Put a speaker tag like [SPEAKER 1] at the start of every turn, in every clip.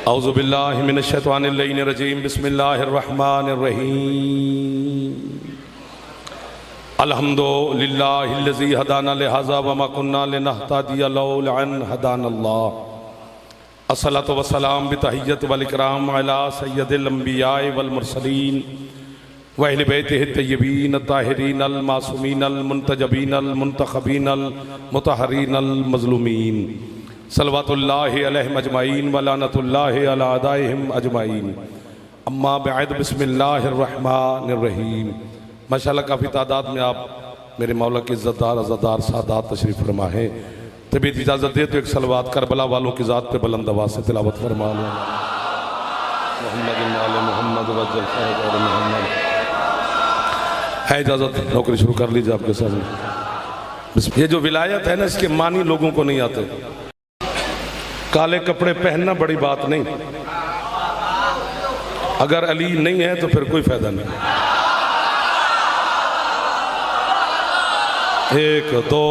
[SPEAKER 1] औज़ुबिल्लाहि मिनश्शैतानिर्रजीम बिस्मिल्लाहिर्रहमानिर्रहीम अल्हम्दुलिल्लाहिल्लज़ी हदाना लिहाज़ा वमा कुन्ना लिनहतदिया लौला अन हदानल्लाह अस्सलातु वस्सलाम बितहिय्यत वल इकराम अला सय्यदिल अंबियाए वल मुरसलीन व अहले बैतिहि तय्यबीन ताहिरीन अल मासूमीन अल मुंतजबीन अल मुंतखबीन अल मुतहरीन अल मज़लूमीन सल्लवातुल्लाहि अलैहिम अजमाइन व लानतुल्लाहि अला अदाइहिम अजमाइन अम्मा बअद बिस्मिल्लाहिर रहमानिर रहीम। माशाअल्लाह काफ़ी तादाद में आप मेरे मौला के इज़्ज़तदार अज़दार सादात तशरीफ़ फरमा है। तबीयत इजाज़त दे तो एक सलवात करबला वालों की ज़ात पे बुलंद आवाज़ से तिलावत फरमा लो। मोहम्मद मोहम्मद मोहम्मद है इजाज़त, नौकरी शुरू कर लीजिए आपके सामने। ये जो विलायत है ना, इसके मानी लोगों को नहीं आते। काले कपड़े पहनना बड़ी बात नहीं, अगर अली नहीं है तो फिर कोई फायदा नहीं। 1 2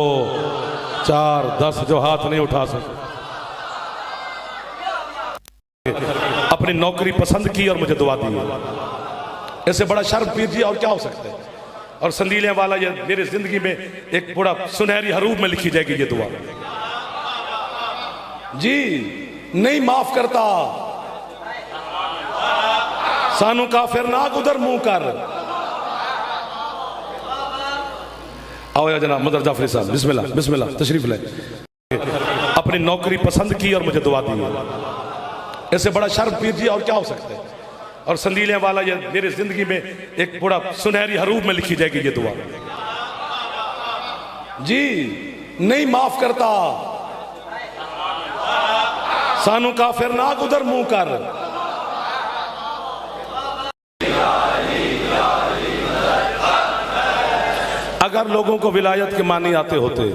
[SPEAKER 1] 4 10 जो हाथ नहीं उठा सकते। अपनी नौकरी पसंद की और मुझे दुआ दी, ऐसे बड़ा शर्फ पीर जी और क्या हो सकता है। और संदीले वाला ये मेरी जिंदगी में एक बड़ा सुनहरी हरूफ में लिखी जाएगी ये दुआ जी। नहीं माफ करता सानू काफिर ना उधर मुंह कर। आओ या जनाब मदर जाफरी साहब, बिस्मिल्लाह बिस्मिल्लाह तशरीफ ले। अपनी नौकरी पसंद की और मुझे दुआ दी, ऐसे बड़ा शर्फ पीर जी और क्या हो सकता है। और संदीले वाला ये मेरी जिंदगी में एक बड़ा सुनहरी हरूफ में लिखी जाएगी ये दुआ जी। नहीं माफ करता सानू काफिर ना उधर मुंह कर। अगर लोगों को विलायत के मानी आते होते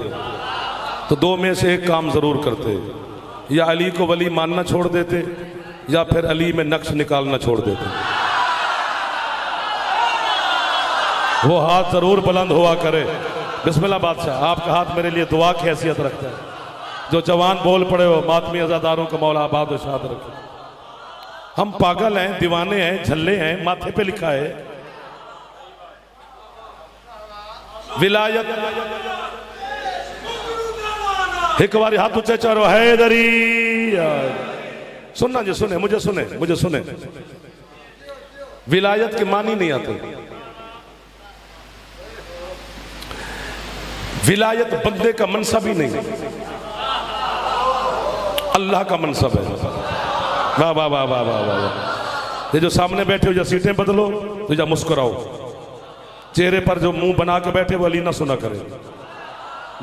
[SPEAKER 1] तो दो में से एक काम जरूर करते, या अली को वली मानना छोड़ देते या फिर अली में नक्श निकालना छोड़ देते। वो हाथ जरूर बुलंद हुआ करे। बिस्मिल्लाह बादशाह, आपका हाथ मेरे लिए दुआ की हैसियत रखता है। जो जवान बोल पड़े हो मातमी अज़ादारों को मौला आबाद शाद रखे। हम पागल हैं, दीवाने हैं, झल्ले हैं, माथे पे लिखा है विलायत। एक बार हाथ ऊंचे चारो हैदरी। सुनना जी, सुने मुझे, सुने मुझे, सुने। विलायत के मानी नहीं आते। विलायत बंदे का मनसब ही नहीं, अल्लाह का मनसब है। वाह वाह वाह वाह वाह वाह। ये जो सामने बैठे हो, या सीटें बदलो तो या मुस्कुराओ। चेहरे पर जो मुंह बना के बैठे वो अली ना सुना करे।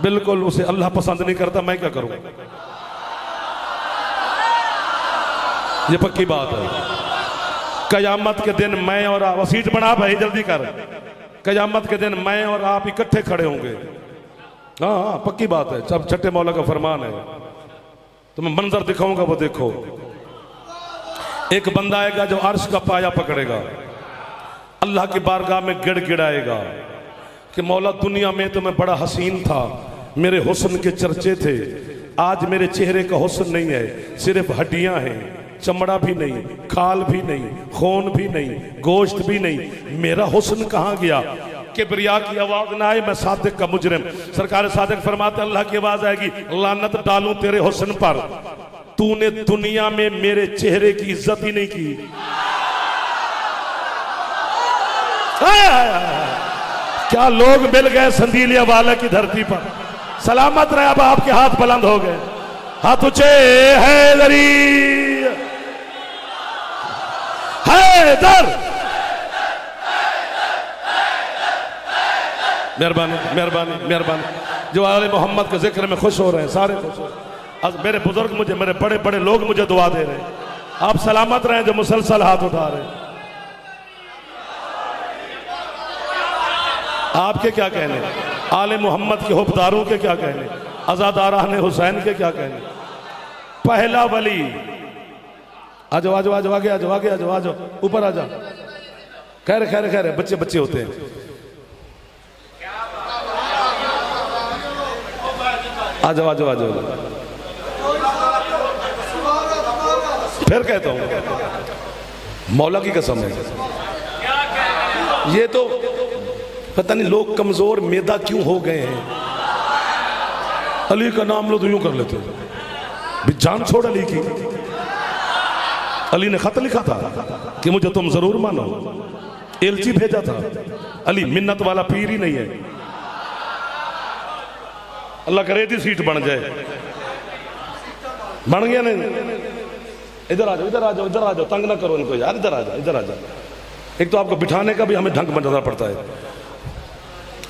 [SPEAKER 1] बिल्कुल उसे अल्लाह पसंद नहीं करता, मैं क्या करूं। ये पक्की बात है। कयामत के दिन मैं और आप, सीट बना भाई जल्दी कर। कयामत के दिन मैं और आप इकट्ठे खड़े होंगे। हाँ पक्की बात है, सब छठे मौला का फरमान है। तो मैं मंजर दिखाऊंगा, वो देखो। एक बंदा आएगा जो अर्श का पाया पकड़ेगा, अल्लाह की बारगाह में गिड़गिड़ाएगा कि मौला दुनिया में तो मैं बड़ा हसीन था, मेरे हुस्न के चर्चे थे। आज मेरे चेहरे का हुस्न नहीं है, सिर्फ हड्डियां हैं, चमड़ा भी नहीं, खाल भी नहीं, खून भी नहीं, गोश्त भी नहीं। मेरा हुस्न कहाँ गया। किबरिया की आवाज ना आए, मैं सादिक का मुजरिम। सरकार सादिक फरमाते अल्लाह की आवाज आएगी, लानत डालूं तेरे हुस्न पर, तूने दुनिया में मेरे चेहरे की इज्जत ही नहीं की। क्या लोग मिल गए संदीलिया वाले की धरती पर। सलामत रहे। अब आपके हाथ बुलंद हो गए, हाथ ऊंचे। हैदरी हैदर। मेहरबानी मेहरबानी मेहरबानी। जो आले मोहम्मद के जिक्र में खुश हो रहे हैं, सारे खुश हो रहे हैं। आज मेरे बुजुर्ग मुझे, मेरे बड़े बड़े लोग मुझे दुआ दे रहे हैं। आप सलामत रहे जो मुसलसल हाथ उठा रहे हैं। आपके क्या कहने, आले मोहम्मद के हुब्बारों के क्या कहने, अज़ादारान हुसैन के क्या कहने। पहला वली। आ जाओ आ जाओ आ जाओ, आगे आ जाओ आगे आ जाओ, आ जाओ ऊपर आ जाओ। खैर खैर खैर, बच्चे बच्चे होते हैं। आ जाओ आ जाओ आ जाओ। फिर कहता हूं, मौला की कसम है, ये तो पता नहीं लोग कमजोर मैदा क्यों हो गए हैं। अली का नाम लो तो यूं कर लेते भी जान छोड़ अली की। अली ने खत लिखा था कि मुझे तुम जरूर मानो, एलची भेजा था। अली मिन्नत वाला पीर ही नहीं है। अल्लाह करे थी सीट बन जाए, बन गया नहीं। इधर आ जाओ, इधर आ जाओ, इधर आ जाओ, तंग ना करो इनको यार, इधर आ जाओ, इधर आ जाओ। एक तो आपको बिठाने का भी हमें ढंग बनाना पड़ता है,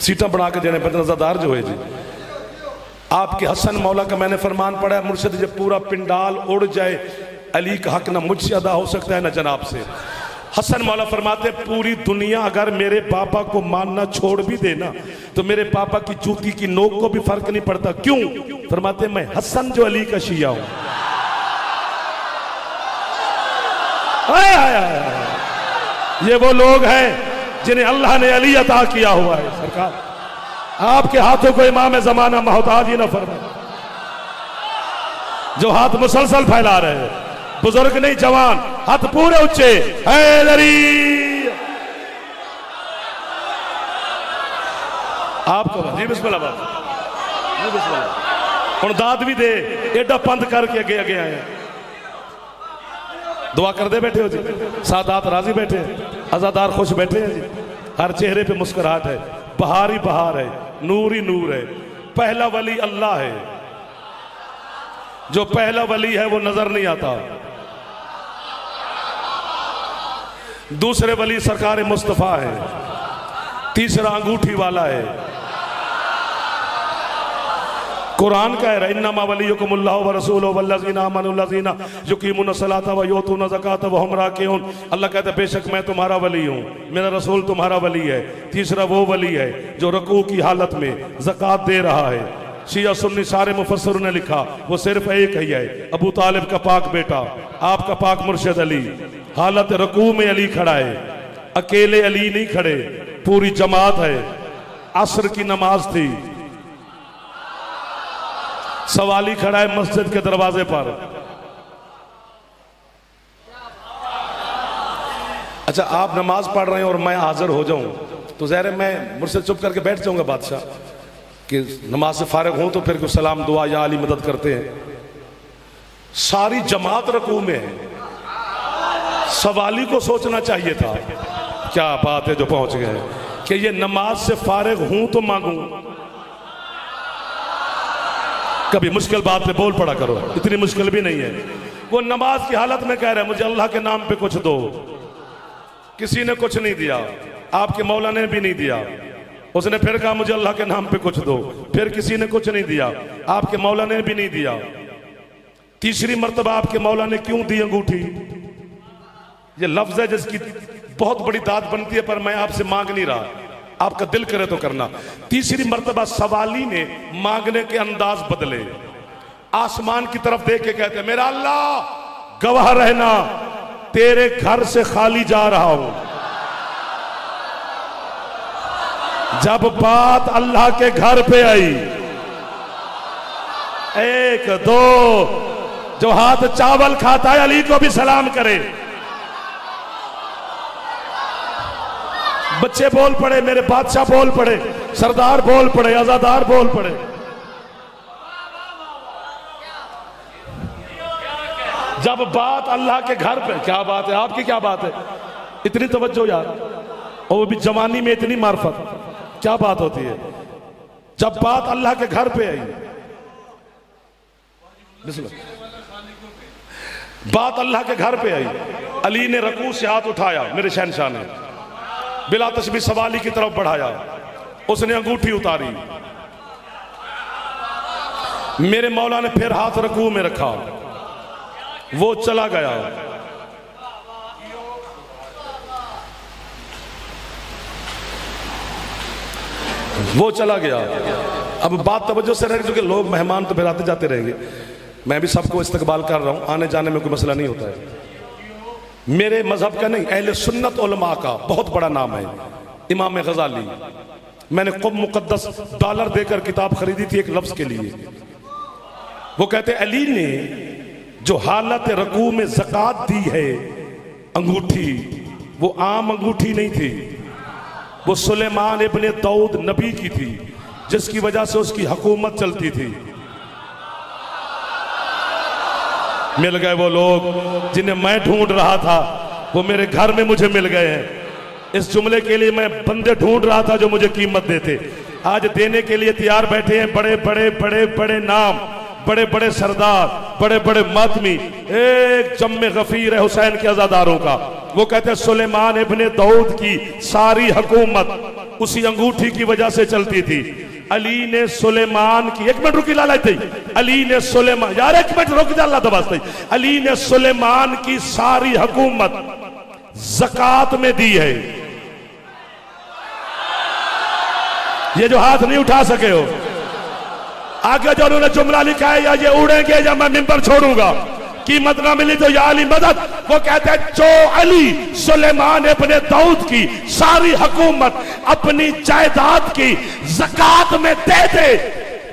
[SPEAKER 1] सीटा बना के देने पड़ते। नजरदार जो है जी, आपके हसन मौला का मैंने फरमान पढ़ा है, मुर्शिद जब पूरा पिंडाल उड़ जाए, अली का हक ना मुझसे अदा हो सकता है ना जनाब से। हसन मौला फरमाते पूरी दुनिया अगर मेरे पापा को मानना छोड़ भी देना तो मेरे पापा की जूती की नोक को भी फर्क नहीं पड़ता। क्यों? फरमाते मैं हसन जो अली का शिया हूं। ये वो लोग हैं जिन्हें अल्लाह ने अली अता किया हुआ है। सरकार आपके हाथों को इमाम जमाना मोहताज ही न फरमाए, जो हाथ मुसलसल फैला रहे हैं, बुजुर्ग नहीं जवान, हाथ पूरे ऊंचे। हैदरी आपको जी बिस्मिल्लाह बात, जी बिस्मिल्लाह। हुण दाद भी दे, एडा पंद करके अगे अगे आए। दुआ कर दे बैठे हो जी, सादात राजी बैठे हैं, अजादार खुश बैठे हैं जी, हर चेहरे पे मुस्कुराहट है, बहार ही बहार है, नूर ही नूर है। पहला वली अल्लाह है, जो पहला वली है वो नजर नहीं आता। दूसरे वली सरकार मुस्तफा है, तीसरा अंगूठी वाला है। कुरान का है इन्नमा वलियुकुमुल्लाहु व रसूलुहु वल्लज़ीना आमनु लज़ीना युकीमुना सलाता व युतूना ज़काता व हुम राकिऊन। अल्लाह कहता है बेशक मैं तुम्हारा वली हूँ, मेरा रसूल तुम्हारा वली है। तीसरा वो वली है जो रुकू की हालत में ज़कात दे रहा है। शिया सुन्नी सारे मुफस्सिरों ने लिखा वो सिर्फ एक ही है, अबू तालिब का पाक बेटा, आपका पाक मुर्शिद अली। हालत रुकू में अली खड़ा है, अकेले अली नहीं खड़े, पूरी जमात है। असर की नमाज थी, सवाली खड़ा है मस्जिद के दरवाजे पर। अच्छा आप नमाज पढ़ रहे हैं और मैं हाजिर हो जाऊं तो ज़ाहिर है मैं मुझसे चुप करके बैठ जाऊंगा बादशाह कि नमाज से फारिग हूं तो फिर कुछ सलाम दुआ या अली मदद करते हैं। सारी जमात रुकू में है, सवाली को सोचना चाहिए था। क्या बात है जो पहुंच गए कि ये नमाज से फारिग हूं तो मांगू। कभी मुश्किल बात पे बोल पड़ा करो, इतनी मुश्किल भी नहीं है। वो नमाज की हालत में कह रहा है मुझे अल्लाह के नाम पे कुछ दो। किसी ने कुछ नहीं दिया, आपके मौला ने भी नहीं दिया। उसने फिर कहा मुझे अल्लाह के नाम पे कुछ दो, फिर किसी ने कुछ नहीं दिया, आपके मौला ने भी नहीं दिया। तीसरी मर्तबा आपके मौला ने क्यों दी अंगूठी? ये लफ्ज है जिसकी बहुत बड़ी दाद बनती है, पर मैं आपसे मांग नहीं रहा, आपका दिल करे तो करना। तीसरी मर्तबा सवाली ने मांगने के अंदाज बदले, आसमान की तरफ देख के कहते मेरा अल्लाह गवाह रहना तेरे घर से खाली जा रहा हूं। जब बात अल्लाह के घर पे आई, एक दो जो हाथ चावल खाता है अली को भी सलाम करे। बच्चे बोल पड़े, मेरे बादशाह बोल पड़े, सरदार बोल पड़े, आजादार बोल पड़े। जब बात अल्लाह के घर पे, क्या बात है आपकी, क्या बात है, इतनी तवज्जो यार, और वो भी जवानी में इतनी मार्फत, क्या बात होती है। जब बात अल्लाह के घर पे आई, बात अल्लाह के घर पे आई, अली ने रकू से हाथ उठाया, मेरे शहनशाह ने बिला तशबीह सवाली की तरफ बढ़ाया, उसने अंगूठी उतारी, मेरे मौला ने फिर हाथ रकू में रखा, वो चला गया। वो चला गया। अब बात तवज्जो से रह, क्योंकि लोग मेहमान तो फिर आते जाते रहेंगे, मैं भी सबको इस्तकबाल कर रहा हूं, आने जाने में कोई मसला नहीं होता है। मेरे मजहब का नहीं, अहले सुन्नत उलमा का बहुत बड़ा नाम है इमाम गजाली। मैंने क़ुब मुक़द्दस $1 देकर किताब खरीदी थी एक लफ्ज के लिए। वो कहते अली ने जो हालत रकू में ज़कात दी है अंगूठी, वो आम अंगूठी नहीं थी, वो सुलेमान इब्ने दाऊद नबी की थी, जिसकी वजह से उसकी हुकूमत चलती थी। मिल गए वो लोग जिन्हें मैं ढूंढ रहा था, वो मेरे घर में मुझे मिल गए हैं। इस जुमले के लिए मैं बंदे ढूंढ रहा था जो मुझे कीमत देते, आज देने के लिए तैयार बैठे हैं। बड़े बड़े बड़े बड़े नाम, बड़े बड़े सरदार, बड़े बड़े मातमी। एक जम्मे गफीर है हुसैन के अज़ादारों का, वो कहते हैं सुलेमान इब्ने दाऊद की सारी हुकूमत उसी अंगूठी की वजह से चलती थी। अली ने सुलेमान की, एक मिनट रुकी लाला थी, अली ने सुलेमान, यार एक मिनट रुक जा अल्लाह तबास थी, अली ने सुलेमान की सारी हुकूमत ज़कात में दी है। ये जो हाथ नहीं उठा सके हो, आगे जो उन्होंने जुमला लिखा है, या ये उड़ेंगे या मैं मिंबर छोड़ूंगा, कीमत ना मिली तो या अली मदद। वो कहते हैं जो अली सुलेमान इब्ने दाऊद की सारी हुकूमत अपनी जायदाद की ज़कात में दे दे,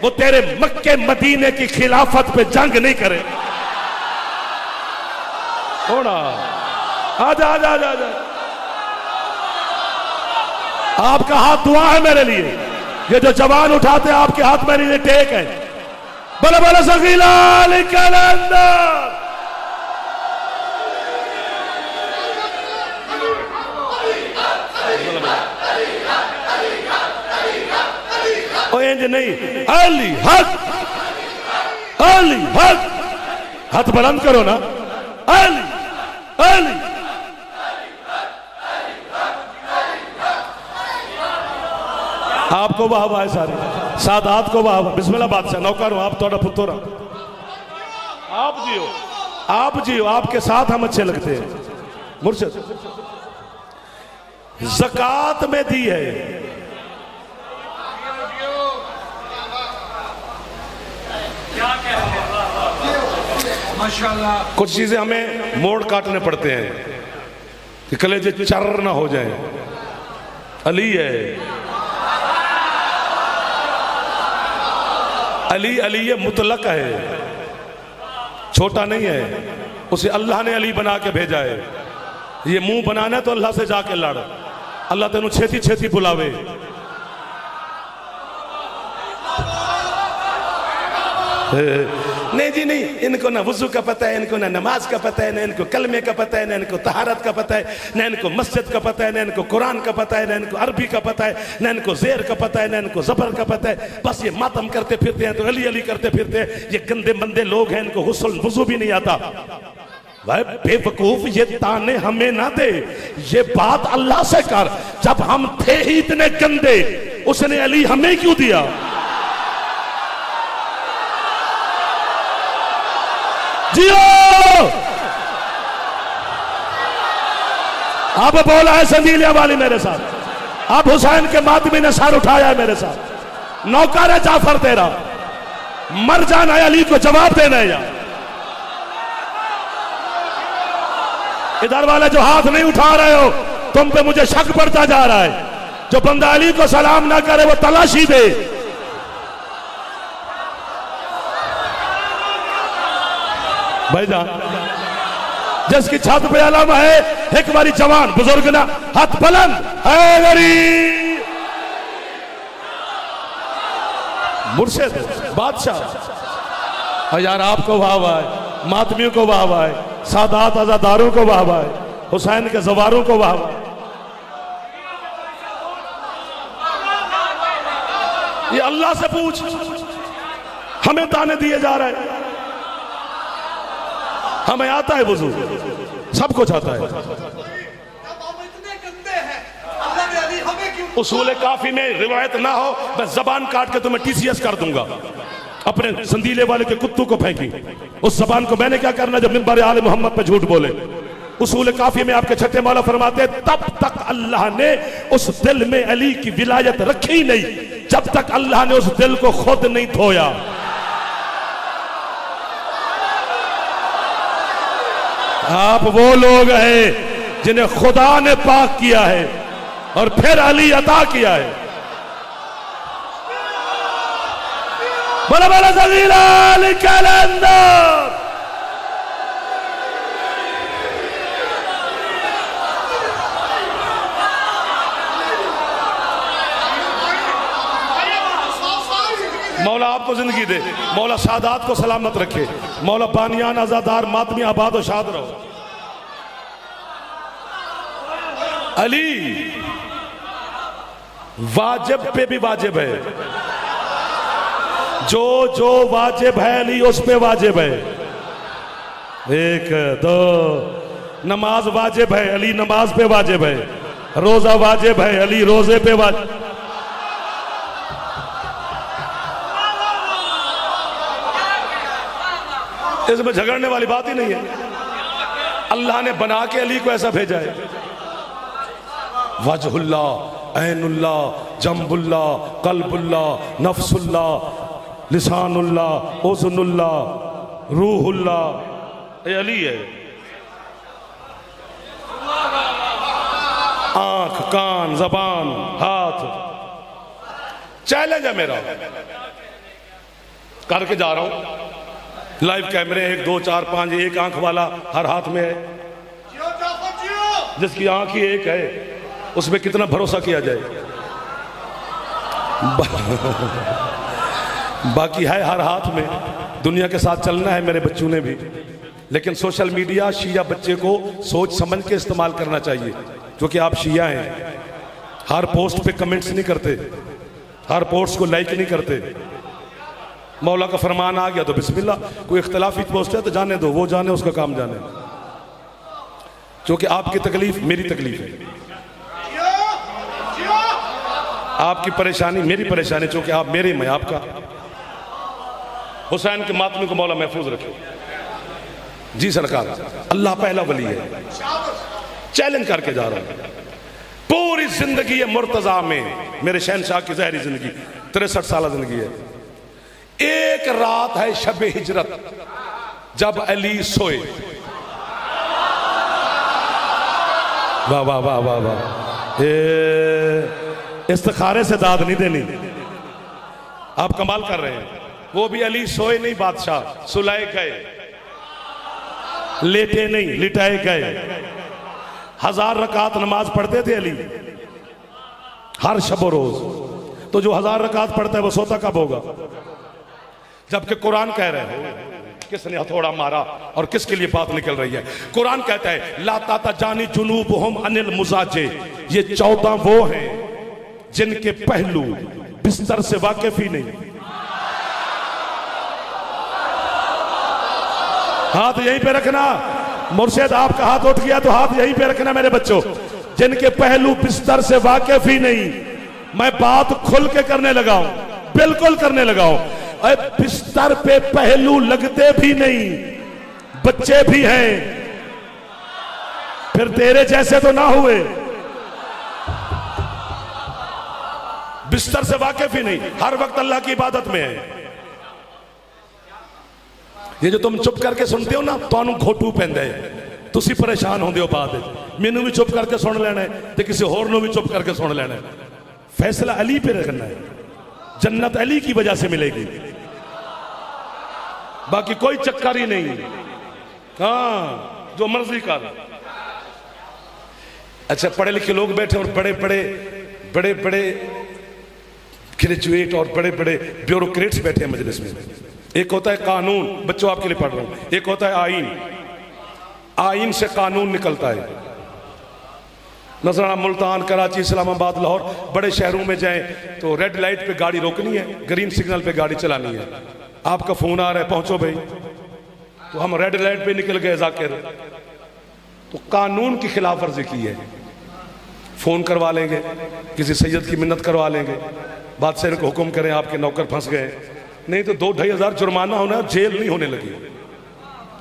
[SPEAKER 1] वो तेरे मक्के मदीने की खिलाफत पे जंग नहीं करे। होना आजा आजा आजा आजा, आपका हाथ दुआ है मेरे लिए। ये जो जवान उठाते हैं आपके हाथ मेरे लिए टेक है। बोले बोले सगीला अली कलंदर। ओ इंज नहीं, अली हक, अली हक, हाथ बुलंद करो ना, अली अली। आपको वाह वाह सारे सादात को वाह वाह। बिस्मिल्लाह बादशाह नौकर हूं, आप थोड़ा पुत्र, आप जियो, आप जियो, आपके साथ हम अच्छे लगते हैं। मुर्शिद ज़कात में दी है। माशाल्लाह कुछ चीजें हमें मोड़ काटने पड़ते हैं कि कलेजे चर्र ना हो जाए। अली है, अली अली ये मुतलक है, छोटा नहीं है, उसे अल्लाह ने अली बना के भेजा है। ये मुंह बनाना है तो अल्लाह से जाके लड़, अल्लाह तेनू छेती छेती बुलावे। नहीं जी नहीं, इनको ना वुजू का पता है, इनको ना नमाज का पता है, ना इनको कलमे का पता है, ना इनको तहारत का पता है, ना इनको मस्जिद का पता है, ना इनको कुरान का पता है, ना इनको अरबी का पता है, ना इनको ज़ेर का पता है, ना इनको ज़बर का पता है। बस ये मातम करते फिरते हैं तो अली अली करते फिरते हैं। ये गंदे मंदे लोग हैं, इनको गुस्ल वुजू भी नहीं आता। भाई बेवकूफ, ये ताने हमें ना दे, ये बात अल्लाह से कर। जब हम थे ही इतने गंदे, उसने अली हमें क्यों दिया? जियो। अब बोला है संदीलिया वाली मेरे साथ, अब हुसैन के मातमी ने सर उठाया है मेरे साथ। नौकर है जाफर तेरा, मर जाना है, अली को जवाब देना है। यार इधर वाले जो हाथ नहीं उठा रहे हो, तुम पे मुझे शक पड़ता जा रहा है। जो बंदा अली को सलाम ना करे वो तलाशी दे। भाईजान जिसकी छत पे अलम है, एक बारी जवान बुजुर्ग ना हाथ बुलंद है गरीब मुर्शिद बादशाह। और यार आपको वाह वाह है, मातमियों को वाह वाह है, सादात आजादारों को वाह वाह है, हुसैन के जवारों को वाह वाह। ये अल्लाह से पूछ, हमें ताने दिए जा रहे हैं। हमें आता है वुजू, सब कुछ आता है। उसूल काफी में रिवायत ना हो, मैं जबान काट के तुम्हें टीसीएस कर दूंगा। अपने संदीले वाले के कुत्तों को फेंकी उस जबान को। मैंने क्या करना जब मिंबर आले मोहम्मद पे झूठ बोले। उसूल काफी में आपके छठे मौला फरमाते, तब तक अल्लाह ने उस दिल में अली की विलायत रखी नहीं जब तक अल्लाह ने उस दिल को खुद नहीं धोया। आप वो लोग हैं जिन्हें खुदा ने पाक किया है और फिर अली अता किया है। बोला बोला सगीला अली कलंदर। मौला आपको जिंदगी दे, मौला सादात को सलामत रखे, मौला बानियान आजादार मातमी आबाद और शाद रहो। अली वाजिब पे भी वाजिब है, जो जो वाजिब है अली उस पे वाजिब है। एक दो, नमाज वाजिब है अली नमाज पे वाजिब है, रोजा वाजिब है अली रोजे पे वाजिब। इसमें झगड़ने वाली बात ही नहीं है। अल्लाह ने बना के अली को ऐसा भेजा है। वजहुल्ला, ऐनुल्ला, जम्बुल्ला, कल्बुल्ला, नफ्सुल्ला, लिसानुल्ला, उज़ुनुल्ला, रूहुल्ला, ये अली है। आंख, कान, जबान, हाथ, चैलेंज है मेरा, करके जा रहा हूं। लाइव कैमरे 1 2 4 5, एक आंख वाला हर हाथ में है। जिसकी आंख ही एक है उसमें कितना भरोसा किया जाए। बाकी है हर हाथ में। दुनिया के साथ चलना है मेरे बच्चों ने भी, लेकिन सोशल मीडिया शिया बच्चे को सोच समझ के इस्तेमाल करना चाहिए, क्योंकि आप शिया हैं। हर पोस्ट पे कमेंट्स नहीं करते, हर पोस्ट को लाइक नहीं करते। मौला का फरमान आ गया तो बिस्मिल्लाह, कोई इख्तलाफी पोस्ट है तो जाने दो, वो जाने, उसका काम जाने, क्योंकि आपकी तकलीफ मेरी तकलीफ है, आपकी परेशानी मेरी परेशानी, क्योंकि आप मेरे, मैं आपका। हुसैन के मातमी को मौला महफूज रखे। जी सरकार, अल्लाह पहला वली है। चैलेंज करके जा रहा हूं। पूरी जिंदगी है मुर्तजा में, मेरे शहनशाह की जहरी जिंदगी 63 साल जिंदगी है। एक रात है शब हिजरत, जब अली सोए। वाह वाह वाह वाह वाह, इस्तिखारे से दाद नहीं देनी, आप कमाल कर रहे हैं। वो भी अली सोए नहीं, बादशाह सुलाए गए, लेटे नहीं, लिटाए गए। 1000 रकात नमाज पढ़ते थे अली हर शब रोज। तो जो 1000 रकात पढ़ता है वो सोता कब होगा? जबकि कुरान कह रहे हो किसने हथौड़ा मारा और किसके लिए बात निकल रही है। कुरान कहता है ला ताता जानी जुनूबहुम अनिल मुजाजे, ये 14 वो हैं जिनके पहलू बिस्तर से वाकिफ ही नहीं। हाथ यहीं पे रखना, मुर्शिद आपका हाथ उठ गया तो हाथ यहीं पे रखना मेरे बच्चों। जिनके पहलू बिस्तर से वाकिफ ही नहीं, मैं बात खुल के करने लगा हूं, बिल्कुल करने लगा हूं। बिस्तर पे पहलू लगते भी नहीं, बच्चे भी हैं, फिर तेरे जैसे तो ना हुए। बिस्तर से वाकिफ ही नहीं, हर वक्त अल्लाह की इबादत में है। ये जो तुम चुप करके सुनते हो ना, तो घोटू पैंदा है, तुसी परेशान होंदे हो। बात मैनू भी चुप करके सुन लेना है तो किसी होर नू भी चुप करके सुन लेना है। फैसला अली पे रखना है, जन्नत अली की वजह से मिलेगी, बाकी कोई चक्कर ही नहीं। हाँ, जो मर्जी कर। अच्छा, पढ़े लिखे लोग बैठे और बड़े बड़े बड़े बड़े ग्रेजुएट और बड़े बड़े ब्यूरोक्रेट्स बैठे हैं मजलिस में। एक होता है कानून, बच्चों आपके लिए पढ़ रहा हूं, एक होता है आईन। आईन से कानून निकलता है। नजराना, मुल्तान, कराची, इस्लामाबाद, लाहौर, बड़े शहरों में जाएं तो रेड लाइट पे गाड़ी रोकनी है, ग्रीन सिग्नल पे गाड़ी चलानी है। आपका फोन आ रहा है, पहुंचो भाई, तो हम रेड लाइट पे निकल गए जाकिर, तो कानून की खिलाफ वर्जी की है। फोन करवा लेंगे, किसी सैयद की मिन्नत करवा लेंगे, बादशाह को हुक्म करें आपके नौकर फंस गए, नहीं तो 2-2.5 हजार जुर्माना होना, जेल नहीं होने लगी।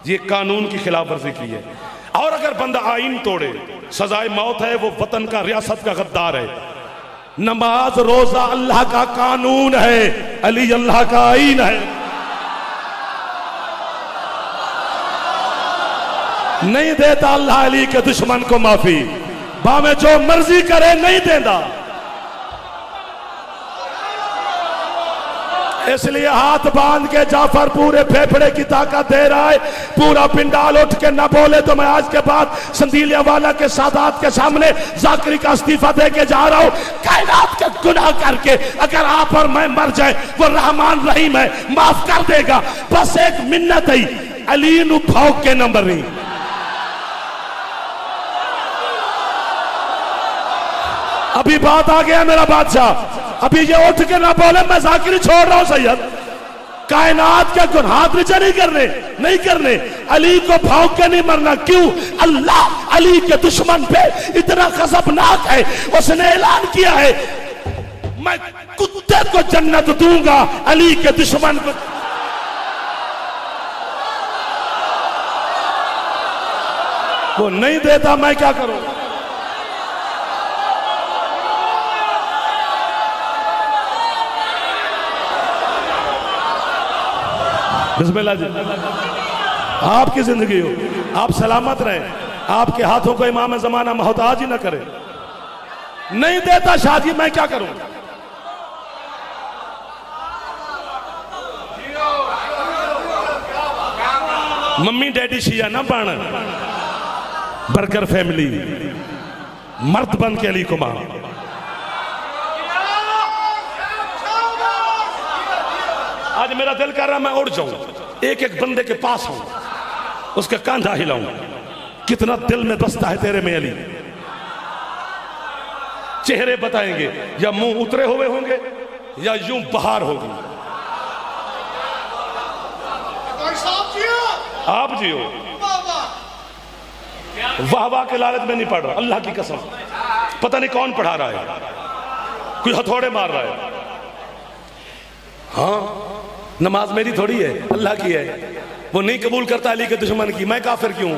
[SPEAKER 1] ये कानून की खिलाफ वर्जी की है। और अगर बंदा आईन तोड़े, सजाए मौत है, वो वतन का, रियासत का गद्दार है। नमाज रोजा अल्लाह का कानून है, अली अल्लाह का आईन है। नहीं देता अल्लाह अली के दुश्मन को माफी, भावे जो मर्जी करे नहीं देता। इसलिए हाथ बांध के जाफर पूरे फेफड़े की ताकत दे रहा है। पूरा पिंडाल उठ के न बोले तो मैं आज के बाद संदीलिया वाला के सादात के सामने जाकिरी का इस्तीफा दे के जा रहा हूं। कायनात के गुनाह करके अगर आप और मैं मर जाए, वो रहमान रहीम है, माफ कर देगा। बस एक मिन्नत है, अली नु भौंक के नंबर नहीं। अभी बात आ गया मेरा बादशाह, अभी ये उठ के ना बोले मैं जाकिरी छोड़ रहा हूं सैयद। कायनात के गुनाह नहीं करने, अली को भौंक के नहीं मरना। क्यों? अल्लाह अली के दुश्मन पे इतना गज़बनाक है, उसने ऐलान किया है मैं कुत्ते को जन्नत दूंगा अली के दुश्मन को। वो नहीं देता, मैं क्या करूं? बिस्मिल्लाह जी। आपकी जिंदगी हो, आप सलामत रहे, आपके हाथों को इमाम जमाना मोहताज ही ना करे। नहीं देता शादी, मैं क्या करूं? मम्मी डैडी शिया ना बन, बर्गर फैमिली, मर्द बन के अली को मां। आज मेरा दिल कर रहा मैं उड़ जाऊं, एक एक बंदे के पास हूं, उसका कांधा हिलाऊं। कितना दिल में बसता है तेरे में अली। चेहरे बताएंगे, या मुंह उतरे हुए होंगे या यूं बहार होगी। आप जियो, वाह वाह के लालच में नहीं पड़ रहा, अल्लाह की कसम। पता नहीं कौन पढ़ा रहा है, कोई हथौड़े मार रहा है। हाँ, नमाज मेरी थोड़ी है, अल्लाह की है। वो नहीं कबूल करता अली के दुश्मन की, मैं काफिर क्यों?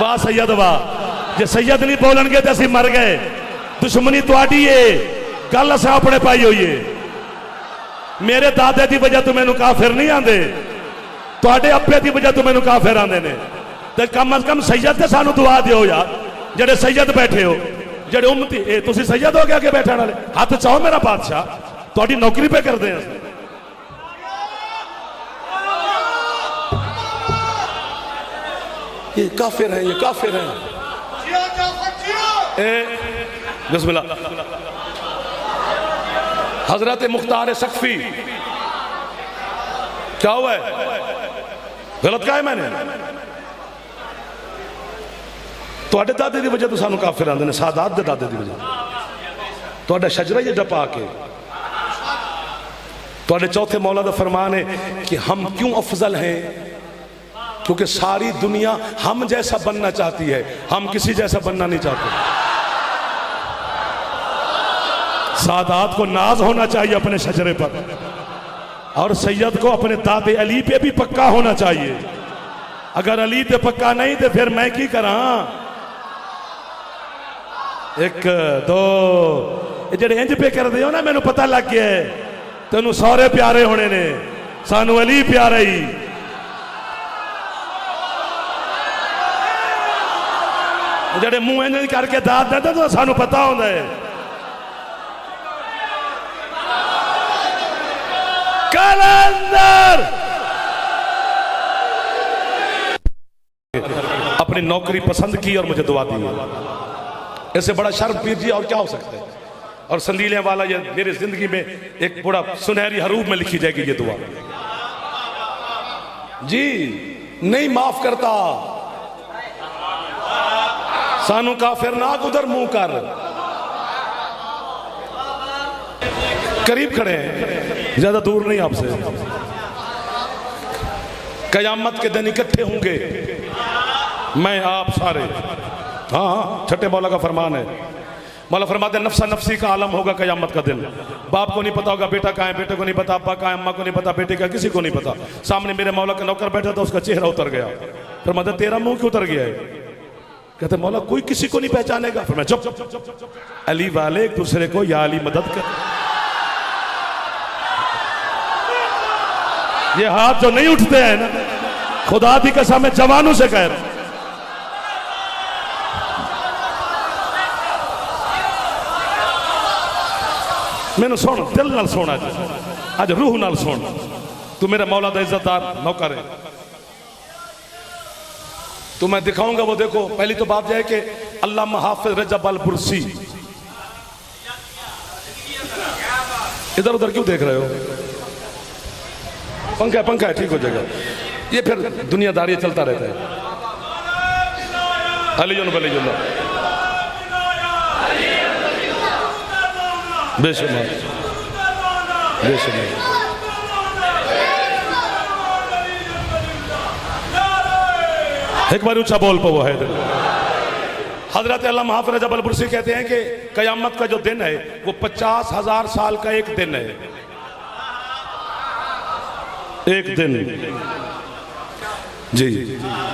[SPEAKER 1] वाह सैयद वाह। जे सैयद नहीं बोलणगे तो असि मर गए। दुश्मनी तुहाडी है, गल अस अपने पाई हुई है। मेरे दादे की वजह तो मैनू काफिर नहीं आंदे, तुहाडे अब्बे की वजह तो मैनू काफिर आंदे ने। ते कम अज कम सैयद ते सानू दुआ दिओ यार, जेडे सैयद बैठे हो, जेडे उम्मती। ए तुसी सैयद हो गया के बैठने वाले? हाथ चाहो मेरा बादशाह, तुहाडी नौकरी पे करते हैं। ये काफिर है, ये काफिर है। बिस्मिल्लाह। हजरत मुख्तार सकफी, क्या हुआ है? गलत कहा है मैंने? तुहाडे दादे की वजह तो सानू काफिर आंदे ने, सादात दे दादे की वजह। तुहाडा शजरा ही डपा के। तुहाडे चौथे मौला का फरमान है कि हम क्यों अफजल हैं? क्योंकि सारी दुनिया हम जैसा बनना चाहती है, हम किसी जैसा बनना नहीं चाहते। सादात को नाज होना चाहिए अपने शजरे पर, और सैयद को अपने दादे अली पे भी पक्का होना चाहिए। अगर अली पे पक्का नहीं तो फिर मैं की करा? एक दो जेडे इंज पे कर दे ना, मैनू पता लग गया है तेनू सौरे प्यारे होने ने, सानू अली प्यारा ही। जेडे मुंह इंज करके दाद देते तो सानू पता होता है। कलंदर अपनी नौकरी पसंद की और मुझे दुआ दी। ऐसे बड़ा शर्फ पीर जी और क्या हो सकता है? और संदीलिया वाला ये मेरी जिंदगी में एक बड़ा सुनहरी हरूफ में लिखी जाएगी ये दुआ। जी नहीं माफ करता, सानू काफिर ना उधर मुंह कर। करीब खड़े हैं, ज्यादा दूर नहीं आपसे। कयामत के दिन इकट्ठे होंगे मैं आप सारे। हाँ हाँ, छठे मौला का फरमान है। मौला फरमाते नफ्सा नफ्सी का आलम होगा कयामत का दिन। बाप को नहीं पता होगा बेटा कहाँ है, बेटे को नहीं पता अब्बा कहाँ है, अम्मा को नहीं पता बेटे का, किसी को नहीं पता। सामने मेरे मौला का नौकर बैठा था, उसका चेहरा उतर गया। फरमाते तेरा मुंह क्यों उतर गया है? कहते मौला कोई किसी को नहीं पहचानेगा। फिर मैं चुप। अली वाले एक दूसरे को या अली मदद कर। ये हाथ जो नहीं उठते हैं ना, खुदा की कसम मैं जवानों से कह रहा हूं, मैंने सुन दिल नाल सुन, अज रूह नाल सुन। तू मेरा मौला दा इज्जतदार नौकर है, तो मैं दिखाऊंगा वो। देखो पहली तो बात यह है कि अल्लामा हाफिज रजब अल बुर्सी, इधर उधर क्यों देख रहे हो? पंखा है, पंखा है, ठीक हो जाएगा। ये फिर दुनियादारी चलता रहता है। अलीजुन वलीजुल्लाह बेशुमार बेशुमार। एक बार ऊंचा बोल पो है। हजरत अल्लामा हाफिज रजब अल बुर्सी कहते हैं कि कयामत का जो दिन है वो 50,000 साल का एक दिन है। एक दिन जी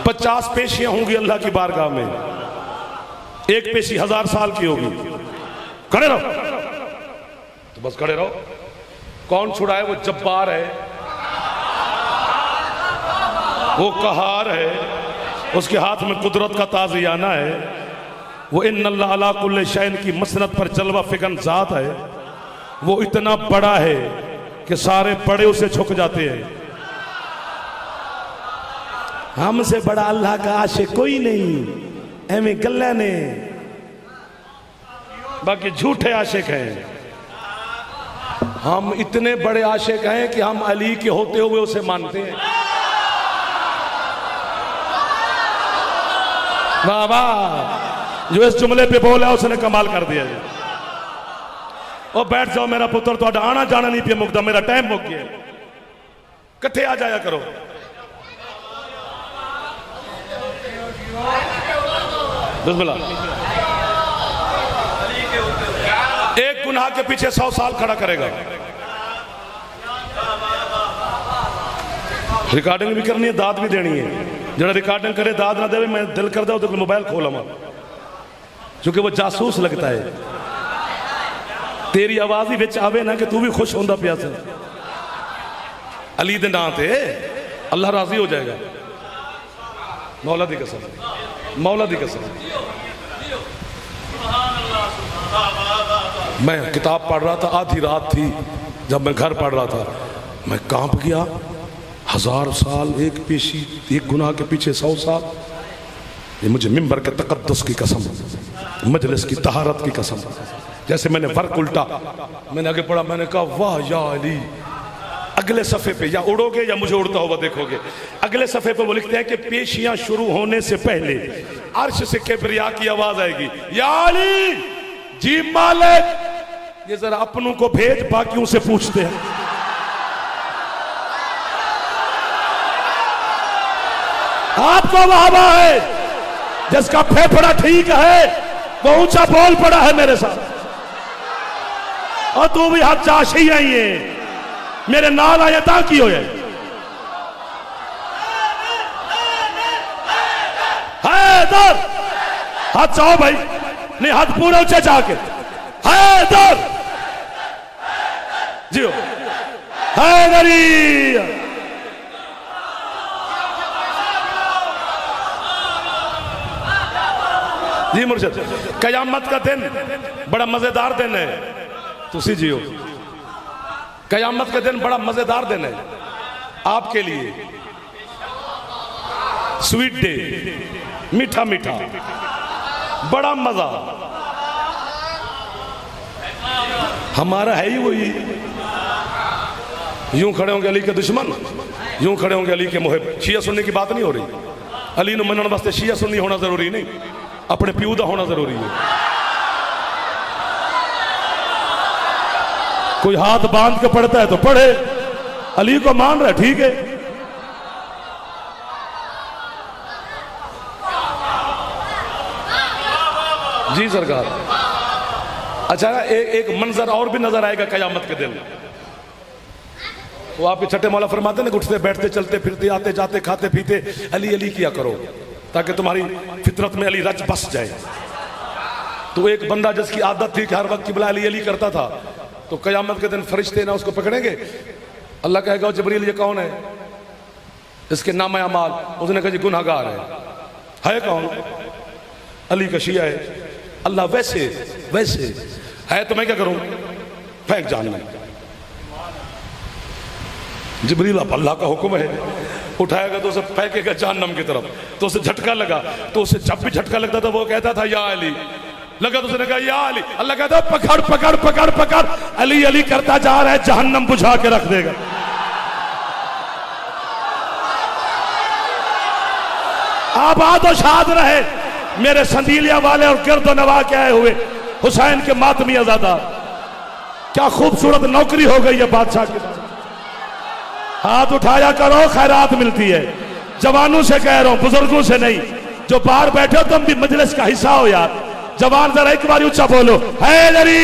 [SPEAKER 1] 50 पेशियां होंगी अल्लाह की बारगाह में। एक पेशी 1000 साल की होगी। खड़े रहो, तो बस खड़े रहो। कौन छुड़ाए? वो जब्बार है, वो कहार है, उसके हाथ में कुदरत का ताज़ियाना है। वो इन्नल्लाह अला कुल्लि शैइन की मसनद पर जलवा फिगन जात है। वो इतना बड़ा है कि सारे बड़े उसे झुक जाते हैं। हमसे बड़ा अल्लाह का आशिक कोई नहीं, एवं गल्ला ने, बाकी झूठे आशिक हैं। हम इतने बड़े आशिक हैं कि हम अली के होते हुए उसे मानते हैं। वाह वाह, जो इस जुमले पे बोला उसने कमाल कर दिया जी। और बैठ जाओ मेरा पुत्र, तो आना जाना नहीं पिया मुकदा, मेरा टाइम मुक गया। कट्ठे आ जाया करो। बिस्मिल्लाह। एक गुनाह के पीछे 100 साल खड़ा करेगा। रिकॉर्डिंग भी करनी है, दाद भी देनी है। जरा रिकॉर्डिंग करे दाद ना दे, मैं दिल कर दे मोबाइल खोलवा, क्योंकि वो जासूस लगता है। तेरी आवाज ही बिच आवे ना कि तू भी खुश होंदा पिया से। अली दे नां ते अल्लाह राजी हो जाएगा। मौला दी कसम, मौला दी कसम। मैं किताब पढ़ रहा था, आधी रात थी जब मैं घर पढ़ रहा था, मैं कांप गया। 1000 साल एक पेशी, एक गुनाह के पीछे 100 साल। ये मुझे मिंबर के तकद्दुस की कसम, मजलिस की तहारत की कसम। जैसे मैंने वर्क उल्टा, मैंने आगे पढ़ा, मैंने कहा वाह या अली। अगले सफ़े पे या उड़ोगे या मुझे उड़ता हुआ देखोगे। अगले सफ़े पे वो लिखते हैं कि पेशियां शुरू होने से पहले अर्श से किबरिया की आवाज आएगी, या अली जी मालिक। ये जरा अपनों को भेज, बाकियों से पूछते हैं। आपको वाहवा है, जिसका फेफड़ा ठीक है वो ऊंचा बोल पड़ा है मेरे साथ। और तू भी हाथ चाशी आई है, मेरे नाल आया ता की होया हैदर। हाथ चाहो भाई, नहीं हाथ पूरा ऊंचा जाके हैदर जियो हैदरी। जी मुर्शिद, कयामत का दिन बड़ा मजेदार दिन है। तुसी जियो, कयामत का दिन बड़ा मजेदार दिन है आपके लिए। स्वीट डे, मीठा मीठा, बड़ा मजा। हमारा है ही वही। यूं खड़े होंगे अली के दुश्मन, यूं खड़े होंगे अली के मुहिब। शिया सुन्नी की बात नहीं हो रही। अली नूं मनण वास्ते शिया सुन्नी होना जरूरी नहीं, अपने प्यू का होना जरूरी है। कोई हाथ बांध के पढ़ता है तो पढ़े, अली को मान रहा है ठीक है। जी सरकार। अच्छा, एक मंजर और भी नजर आएगा कयामत के दिन। वो आपके छठे मौला फरमाते ना, उठते बैठते चलते फिरते आते जाते खाते पीते अली अली किया करो, ताकि तुम्हारी फितरत में अली रच बस जाए। तो एक बंदा जिसकी आदत थी कि हर वक्त किबला अली अली करता था, तो कयामत के दिन फरिश्ते ना उसको पकड़ेंगे। अल्लाह कहेगा जिब्रील ये कौन है, इसके नाम अमाल। उसने कहा जी गुनहगार है कौन? अली का शिया है। अल्लाह वैसे वैसे है तो मैं क्या करूं? फेंक जहन्नम। जिब्रील अल्लाह का हुक्म है, उठाएगा तो उसे फेंकेगा जहन्नम की तरफ। तो उसे झटका लगा, तो उसे जब भी झटका लगता था वो कहता था या अली। लगा तो उसने कहा या अली। अल्लाह कहता पकड़ पकड़ पकड़ पकड़, अली अली करता जा रहा है, जहन्नम बुझा के रख देगा। आबाद और शाद रहे मेरे संदीलिया वाले और गिरदो नवा के आए हुए हुसैन के मातमी अज़ादा। क्या खूबसूरत नौकरी हो गई है बादशाह के पास। हाथ उठाया करो, खैरात मिलती है। जवानों से कह रहा हूं, बुजुर्गों से नहीं। जो बाहर बैठे हो तुम भी मजलिस का हिस्सा हो यार। जवान जरा एक बार ऊंचा बोलो, हैदरी।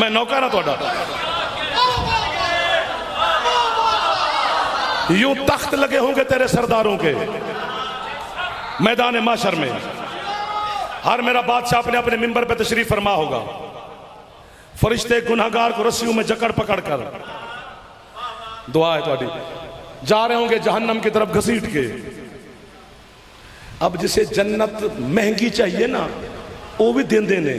[SPEAKER 1] मैं नौकर हाँ थोड़ा। यूं तख्त लगे होंगे तेरे सरदारों के मैदान माशर में। हर मेरा बादशाह अपने अपने मिंबर पे तशरीफ फरमा होगा। फरिश्ते गुनहगार को रस्सियों में जकड़ पकड़ कर, दुआ है थोड़ी, जा रहे होंगे जहन्नम की तरफ घसीट के। अब जिसे जन्नत महंगी चाहिए ना, वो भी दिन देने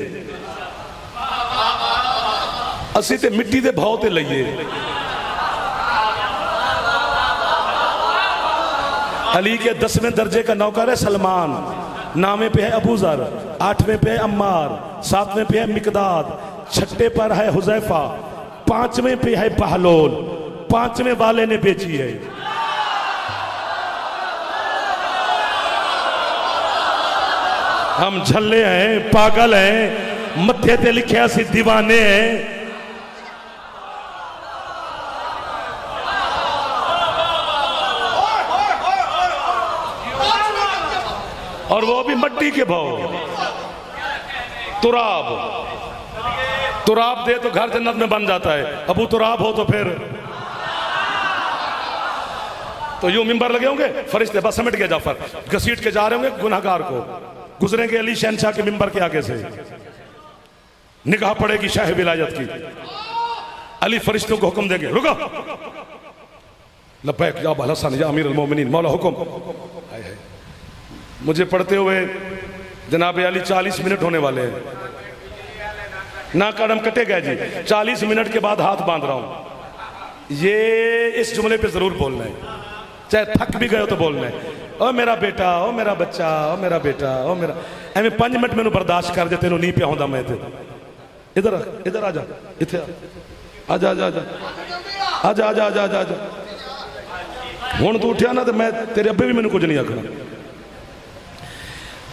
[SPEAKER 1] असी ते मिट्टी दे भाव ते लइए। अली के 10वें दर्जे का नौकर है सलमान, नामे पे है अबू जर, 8वें पे है अम्मार, 7वें पे है मिकदाद, 6ठे पर है हुजैफा, 5वें पे है बहलोल, 5वें वाले ने बेची है। हम झल्ले हैं, पागल हैं, मत्थे ते लिखे असी दीवाने हैं। और वो भी मट्टी के भाव। तुराब तुराब दे तो घर जन्नत में बन जाता है, अबू तुराब हो तो फिर तो यूं मिंबर लगे होंगे, फरिश्ते बस समेट गया जाफर, घसीट के जा रहे होंगे गुनहगार को। गुजरेंगे अली शहनशाह के मिंबर के आगे से, निगाह पड़ेगी शाह विलायत की। अली फरिश्तों को हुक्म देंगे, रुको। लब्बैक या अबा हसन या अमीर अल-मोमिनीन, मौला हुक्म। मुझे पढ़ते हुए जनाब अली 40 मिनट होने वाले हैं। ना कदम कटे गए जी। 40 मिनट के बाद हाथ बांध रहा हूं। ये इस जुमले पे जरूर बोलना है, चाहे थक भी गए हो तो बोलना है। ओ मेरा बेटा, ओ मेरा बच्चा, ओ मेरा बेटा, ओ मेरा। एवं 5 मिनट मैंने बर्दाश्त कर दे, तेनों नहीं पे होंदा मैं। इधर इधर आ जा, इथे आ जा, आजा आजा आजा आजा आजा आजा आजा। हुण तू उठिया ना तो मैं तेरे अब्बे भी मैंने कुछ नहीं आखना।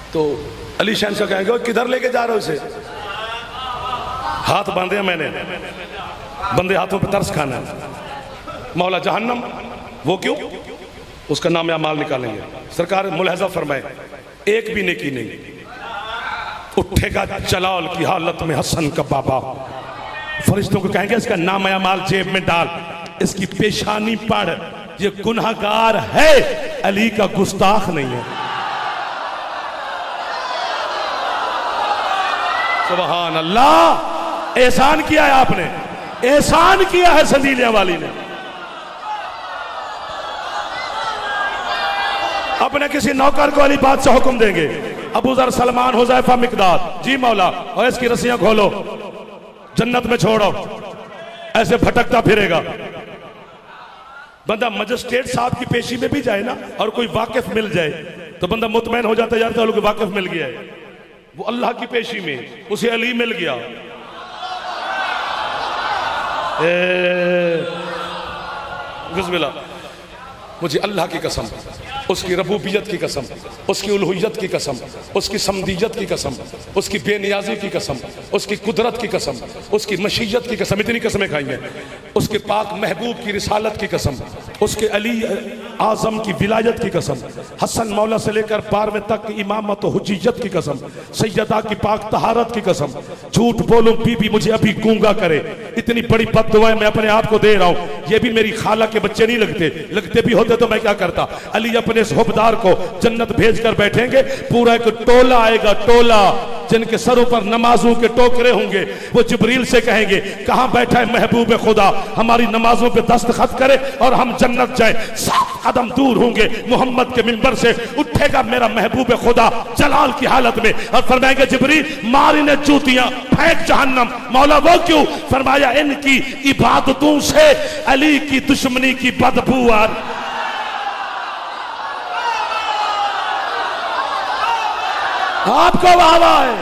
[SPEAKER 1] तो अली शहनशाह कहेंगे किधर लेके जा रहे हो इसे? हाथ बांधे मैंने, बंदे हाथों पे तरस खाना है। मौला जहन्नम, वो क्यों? उसका नाम अमाल निकालेंगे। सरकार मुलाहजा फरमाए, एक भी नेकी नहीं। उठेगा जलाल की हालत में हसन का बाबा, फरिश्तों को कहेंगे इसका नाम अमाल जेब में डाल, इसकी पेशानी पढ़, ये गुनहगार है, अली का गुस्ताख नहीं है। सुभान अल्लाह, एहसान किया है आपने, एहसान किया है संदीलिया वाली ने। अपने किसी नौकर को अली बादशाह हुक्म देंगे, अबू जर, सलमान, हुजैफा, मिकदाद, जी मौला, और इसकी रस्सियां खोलो, जन्नत में छोड़ो। ऐसे भटकता फिरेगा। बंदा मजिस्ट्रेट साहब की पेशी में भी जाए ना और कोई वाकिफ मिल जाए तो बंदा मुतमैन हो जाता है, यार तो वाकिफ मिल गया है। वो अल्लाह की पेशी में उसे अली मिल गया। बिस्मिल्लाह। मुझे अल्लाह की कसम, उसकी रबूबियत की कसम, उसकी उलूहियत की कसम, उसकी समदीयत की कसम, उसकी बेनियाजी की कसम, उसकी कुदरत की कसम, उसकी मशीयत की कसम, इतनी कसमें खाई हैं। उसके पाक महबूब की रिसालत की कसम, उसके अली आजम की विलायत की कसम, हसन मौला से लेकर 12वें तक की इमामत और हुज्जियत की कसम, सैयदा की पाक तहारत की कसम, झूठ बोलूं बीबी मुझे अभी गूंगा करे, इतनी बड़ी बद्दुआएं मैं अपने आप को दे रहा हूं। ये भी मेरी खाला के बच्चे नहीं लगते, लगते भी होते तो मैं क्या करता। अली अपने इस हुबदार को जन्नत भेज कर बैठेंगे, पूरा एक टोला आएगा, टोला जिनके सरों पर नमाजों के टोकरे होंगे। वो जिब्रील से कहेंगे कहां बैठा है महबूब खुदा, हमारी नमाजों पे दस्तखत करे और हम जन्नत जाए। 7 कदम दूर होंगे मोहम्मद के मिंबर से उठेगा मेरा महबूब खुदा जलाल की हालत में और फरमाएंगे जिब्रील मार इन्हें जूतियां, फेंक जहन्नम। मौला वो क्यों? फरमाया इनकी इबादतों से अली की दुश्मनी की बदबू आ रही। आपको वाहवा है,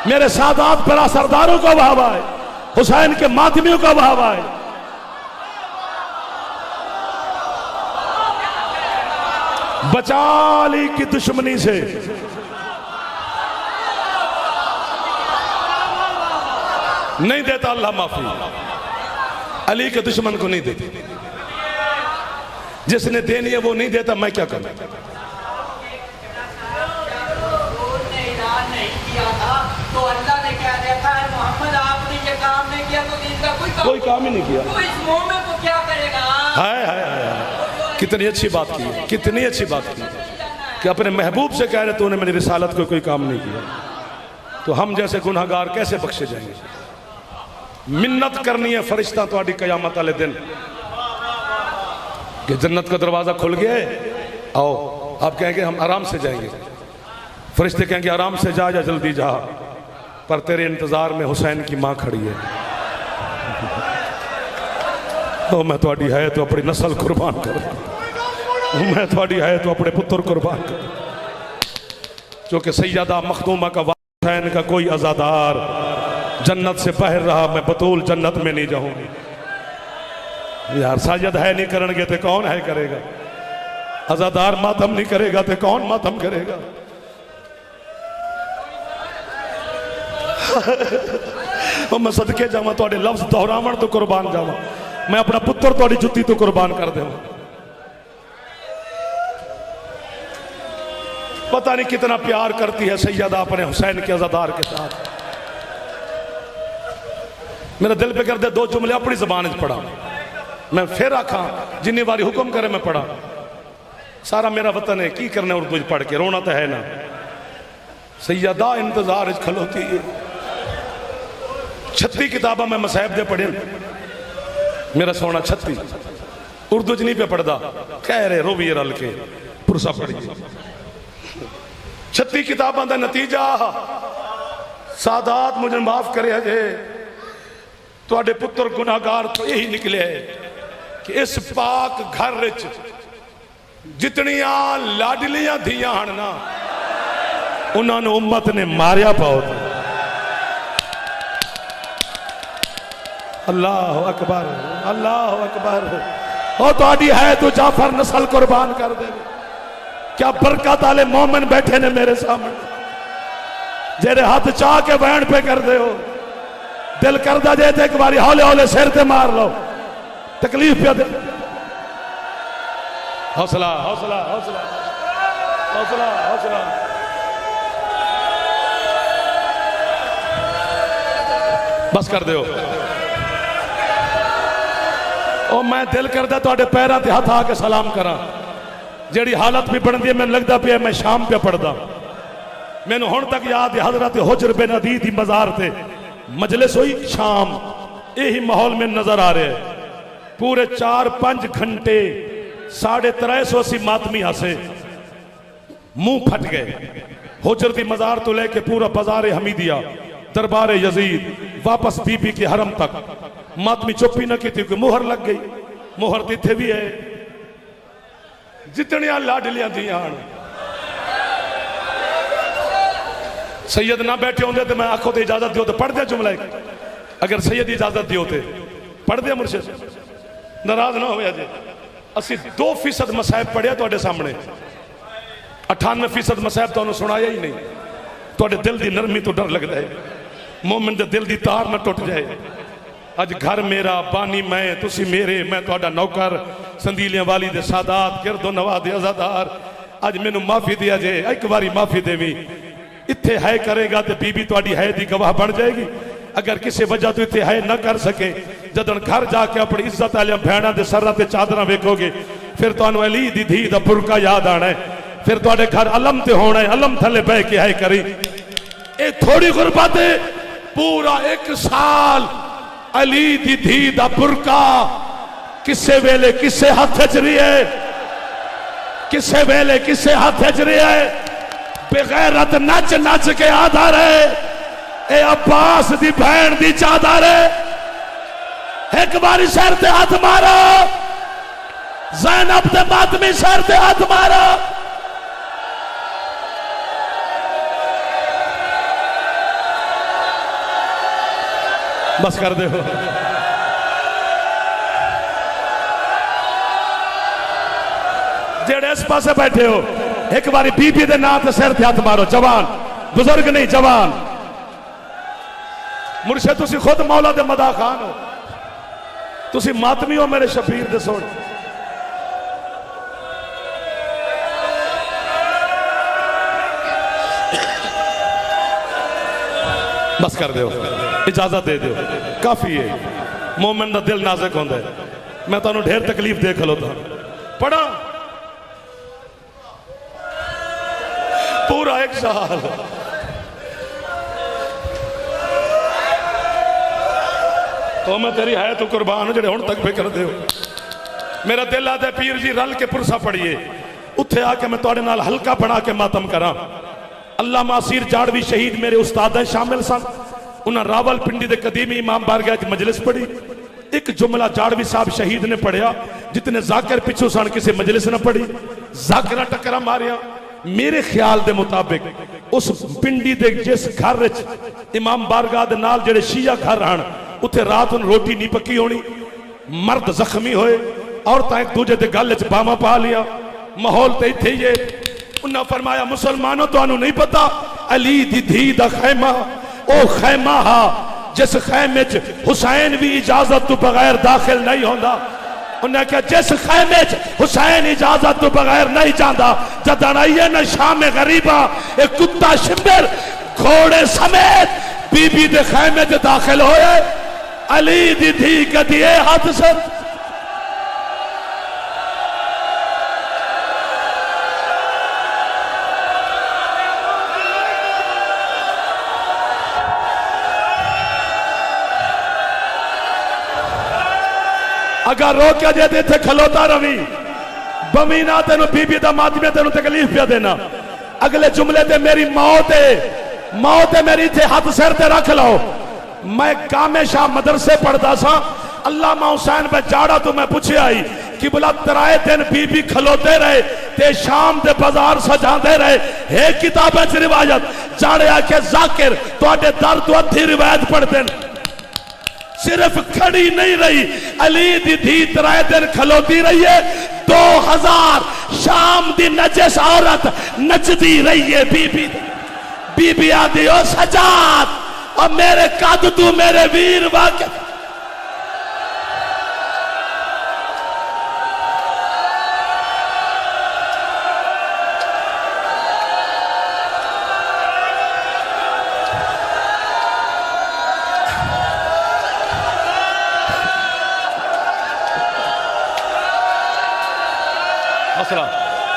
[SPEAKER 1] मेरे सादात बड़ा सरदारों को वाहवा है, हुसैन के मातमियों को वाहवा है। बचा अली की दुश्मनी से। नहीं देता अल्लाह माफी, अली के दुश्मन को नहीं देते। जिसने देनी है वो नहीं देता, मैं क्या करूं?
[SPEAKER 2] तो अल्लाह ने क्या देखा है मोहम्मद आपने ये काम नहीं किया तो दिन का कोई
[SPEAKER 1] काम ही नहीं किया।
[SPEAKER 2] तो इस मोमेंट को क्या करेगा?
[SPEAKER 1] हाय कितनी अच्छी बात की, कितनी अच्छी बात की कि अपने महबूब से कह रहे तूने मेरी रिसालत को कोई काम नहीं किया। तो हम जैसे गुनहगार कैसे बख्शे जाएंगे? मिन्नत करनी है फरिश्ता तुम्हारी कयामत वाले दिन कि जन्नत का दरवाजा खुल गया है, आओ। आप कहेंगे हम आराम से जाएंगे, फरिश्ते कहेंगे आराम से जा जल्दी जा, पर तेरे इंतजार में हुसैन की मां खड़ी है। तो मैं थोड़ी है तो अपनी नस्ल कुर्बान कर, मैं थोड़ी है तो अपने पुत्र कुर्बान कर। क्योंकि सैयदा मखदूमा का हुसैन का कोई अज़ादार जन्नत से बाहर रहा, मैं बतूल जन्नत में नहीं जाऊंगी। यार साजद है नहीं करेंगे तो कौन है करेगा? अज़ादार मातम नहीं करेगा तो कौन मातम करेगा? मैं सदके जावा थोड़े लफ्ज दोहरावन तो कुर्बान जावा, मैं अपना पुत्र थोड़ी जुत्ती तो कुर्बान कर देवा। पता नहीं कितना प्यार करती है सैयदा अपने हुसैन के अज़ादार के साथ। मेरा दिल पे कर दे दो जुमले अपनी जबान च पढ़ा, मैं फिर आखा जिन्नी बारी हुक्म करे मैं पढ़ा। सारा मेरा वतन है, की करना उर्दू पढ़ के, रोना तो है ना। सैयदा इंतजार खलोती है, 36 किताबा मैं मसाहब दे पढ़े, मेरा सोना 36 उर्दू च नहीं पे पढ़ता, कह रहे रोवी रल के पुरसा पढ़िए। 36 किताबों का नतीजा सादात मुझे माफ करे अजे तुहाडे पुत्र गुनाहगार तो यही निकले है कि इस पाक घर जितनिया लाडलियां धियां हन ना उन्होंने उम्मत ने मारिया बहुत। अल्लाह अकबर, अल्लाह अकबर। ओ तुहाडी है तो जाफर नस्ल कुर्बान कर दे। क्या बरकत आले मोमिन बैठे ने मेरे सामने, जेरे हाथ चाह के बहन पे कर दे हो। दिल करदा जे तो एक बारी हौले हौले सिर ते मार लो, तकलीफ पे दे। हौसला हौसला हौसला हौसला हौसला। बस कर दो। ओ मैं दिल करदा तुहाडे पैरां ते हथ आके सलाम करा। जेड़ी हालत भी बनती है मैंने लगता पे मैं शाम पे पढ़दा। मैंने हुण तक याद है हजरत हुजर बिन अदी दी मज़ार ते मजलिस हुई शाम, यही माहौल में नजर आ रहे हैं। पूरे 4-5 घंटे 350 मातमी हसे, मुंह फट गए। हुजर दी मज़ार तो लेके पूरा बाजार हमीदिया, दरबार यजीद, वापस बीबी के हरम तक मातमी चुप्पी न की थी, मुहर लग गई। मुहर तो इत्थे भी है, जितनिया लाडलियां दी सैयद ना बैठे होंगे तो मैं आखो तो इजाजत दियो तो पढ़ दे जुमला। अगर सैयद इजाजत दियो तो पढ़ दे, मुर्शिद नाराज ना हो जे। असी 2% मसाहब पढ़िया तुहाडे सामने, 98% मसाहब तुहानू सुनाया ही नहीं। तुहाडे दिल की नरमी तो डर लगता है, मोमिन दे दिल की तार ना टुट जाए। अज घर मेरा बानी मैं तुसी मेरे मैं तुहाडा नौकर संदीलियां वाली दे सादात गिरदो नवा दे अज़ादार अज मैनू माफी दिया जे एक बारी माफी देवी इत्थे है करेगा तो बीबी तुहाडी है दी गवाह बन जाएगी अगर किसी वजह तो इत्थे है न कर सके जदन घर जाके अपनी इज्जत वाली भैणा दे सरां ते चादरां वेखोगे फिर तुहानू अली दी धी दा बुरका याद आना है फिर तुहाडे घर अलम ते होना है अलम थले बह के है करी ए थोड़ी गुरबत है पूरा 1 साल अली दी धी दा बुरका किसे वेले किसे हाथ च रही है किसे वेले किसे हाथ च रही है बेगैरत नच नच के आधार है ए अब्बास दी भैन दी चादर है एक बारी सर ते हाथ मारो ज़ैनब ते मातमी सर ते हाथ मारो बस कर दे हो जेड़े इस पासे बैठे हो एक बारी बीबी दे नाम ते सिर ते हाथ मारो जवान बुजुर्ग नहीं जवान मुर्शद तुसी खुद मौला दे मदा खान हो तुसी मातमी हो मेरे शबीर दे सोन बस कर दो इजाजत दे दो काफी है मोमिन दा दिल नाजुक होंदा है मैं तुहानू ढेर तकलीफ दे खलोता पढ़ा पूरा 1 साल तो मैं तेरी है तो कुर्बान हूं जेड़े हुण तक पे कर दे हो मेरा दिल आदा पीर जी रल के पुरसा पढ़िए उत्थे आके मैं तुहाडे नाल हल्का बना के मातम करा अल्लाह मासीर जाड़वी शहीद मेरे उस्ताद शामिल सन उन्हें रावलपिंडी के कदीमी इमाम बारगाह च मजलिस पढ़ी एक जुमला जाड़वी साहब शहीद ने पढ़िया जितने जाकिर पिछू सन किसी मजलिस ने पढ़ी जाकिर टकरा मारिया मेरे ख्याल के मुताबिक उस पिंडी के जिस घर इमाम बारगाह के नाल जेड़े शिया घर हैं उत्थे रात नूं रोटी नहीं पक्की होनी मर्द जख्मी होए औरतां एक दूजे के गल च बावां पा लिया माहौल तो इत्थे ही है उन्हें फरमाया मुसलमानों तुहानू नहीं पता अली दी धी दा खैमा ओ खैमा हा जिस खैमे च हुसैन भी इजाजत तो बगैर दाखिल नहीं होंदा उन्हें कहा जिस खैमे च हुसैन इजाजत तो बगैर नहीं जाता जदन आइए न शाम गरीबा एक कुत्ता शिंबर घोड़े समेत बीबी दे खैमे च दाखिल होए अली दी धी कदी हाथ से अगर रोक जे इतने खलोता रवी बमी ना तेन बीबी का माध्यम तेन तकलीफ पिया देना अगले जुमले ते मेरी मौत है मेरी इतने हाथ सिर ते रख लो मैं कामे शाह मदरसे पढ़ता सा अल्लामा हुसैन पे जाड़ा तो मैं पूछे आई कि बोला 3 दिन बीबी खलोते रहे ते शाम दे बाजार सजाते रहे है किताब च रिवायत जाने आके जाकिर तुहाडे दर तो अद्धी रिवायत पढ़ते सिर्फ खड़ी नहीं रही अली दी धी 3 दिन खलोती रही है 2000 शाम दी नजस औरत नचदी रही है बीबी आदि ओ सजाद और मेरे कद तू मेरे वीर वाके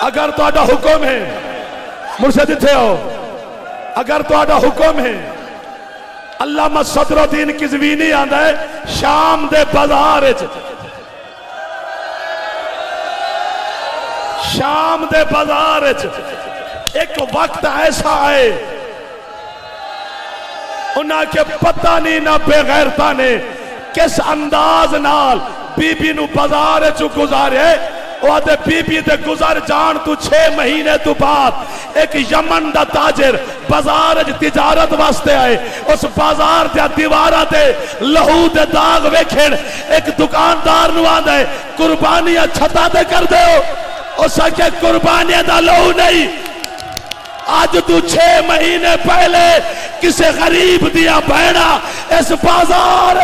[SPEAKER 1] अगर तुहाडा हुक्म है मुर्शिद इत्थे आओ अगर तुहाडा हुक्म है अल्लामा सदरुद्दीन किज़वीनी आंदा है शाम दे बाजार एक वक्त ऐसा है उन्हें के पता नहीं ना बेगैरता ने किस अंदाज नाल बीबी नू बाजार च गुजारे बीबी दे गुजर जान तू 6 महीने तो बाद एक यमन दा ताजिर बाजार तिजारत वास्ते आए उस बाजार दी दीवारां ते लहू दे दाग वेखण एक दुकानदार नु आंदा है कुर्बानियां छता ते कर दो उस आखे कुर्बानियां दा लहू नहीं आज तू 6 महीने पहले किसी गरीब दिया बहना इस बाजार